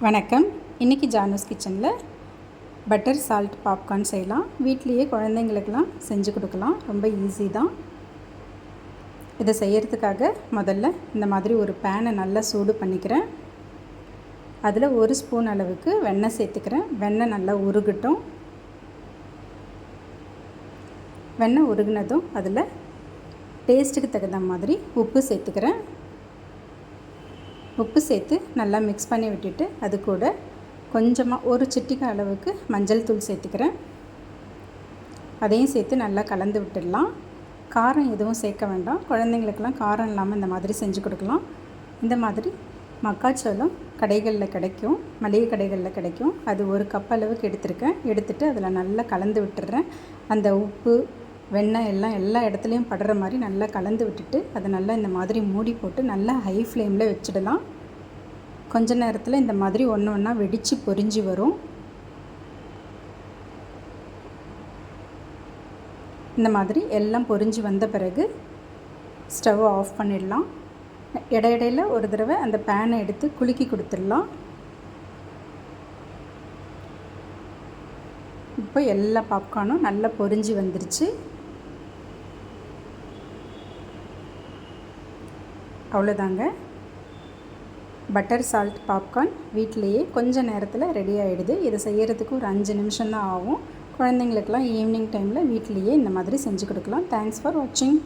வணக்கம். இன்றைக்கி ஜானூஸ் கிச்சனில் பட்டர் சால்ட் பாப்கார்ன் செய்யலாம். வீட்லேயே குழந்தைங்களுக்கெல்லாம் செஞ்சு கொடுக்கலாம். ரொம்ப ஈஸி தான். இதை செய்கிறதுக்காக முதல்ல இந்த மாதிரி ஒரு பேனை நல்லா சூடு பண்ணிக்கிறேன். அதில் 1 ஸ்பூன் அளவுக்கு வெண்ணெய் சேர்த்துக்கிறேன். வெண்ணெய் நல்லா உருகட்டும். வெண்ணெய் உருகினதும் அதில் டேஸ்ட்டுக்கு தகுந்த மாதிரி உப்பு சேர்த்துக்கிறேன். உப்பு சேர்த்து நல்லா மிக்ஸ் பண்ணி விட்டுட்டு அது கூட கொஞ்சமாக ஒரு சிட்டிகை அளவுக்கு மஞ்சள் தூள் சேர்த்துக்கிறேன். அதையும் சேர்த்து நல்லா கலந்து விட்டுடலாம். காரம் எதுவும் சேர்க்க வேண்டாம். குழந்தைங்களுக்கெல்லாம் காரம் இல்லாமல் இந்த மாதிரி செஞ்சு கொடுக்கலாம். இந்த மாதிரி மக்காச்சோளம் கடைகளில் கிடைக்கும், மளிகை கடைகளில் கிடைக்கும். அது 1 கப் அளவுக்கு எடுத்துருக்கேன். எடுத்துகிட்டு அதில் நல்லா கலந்து விட்டுடுறேன். அந்த உப்பு வெண்ணெய் எல்லாம் எல்லா இடத்துலையும் படுற மாதிரி நல்லா கலந்து விட்டுட்டு அதை நல்லா இந்த மாதிரி மூடி போட்டு நல்லா ஹை ஃப்ளேமில் வச்சிடலாம். கொஞ்ச நேரத்தில் இந்த மாதிரி ஒன்று ஒன்றா வெடித்து பொரிஞ்சு வரும். இந்த மாதிரி எல்லாம் பொரிஞ்சு வந்த பிறகு ஸ்டவ்வை ஆஃப் பண்ணிடலாம். இடையிடையில் ஒரு தடவை அந்த பேனை எடுத்து குலுக்கி கொடுத்துடலாம். இப்போ எல்லா பாப்கார்னும் நல்லா பொரிஞ்சு வந்துருச்சு. அவ்வளோதாங்க. பட்டர் சால்ட் பாப்கார்ன் வீட்டிலையே கொஞ்சம் நேரத்தில் ரெடி ஆகிடுது. இதை செய்கிறதுக்கு ஒரு 5 நிமிஷம் தான் ஆகும். குழந்தைங்களுக்கெல்லாம் ஈவினிங் டைமில் வீட்டிலையே இந்த மாதிரி செஞ்சு கொடுக்கலாம். தேங்க்ஸ் ஃபார் வாட்சிங்.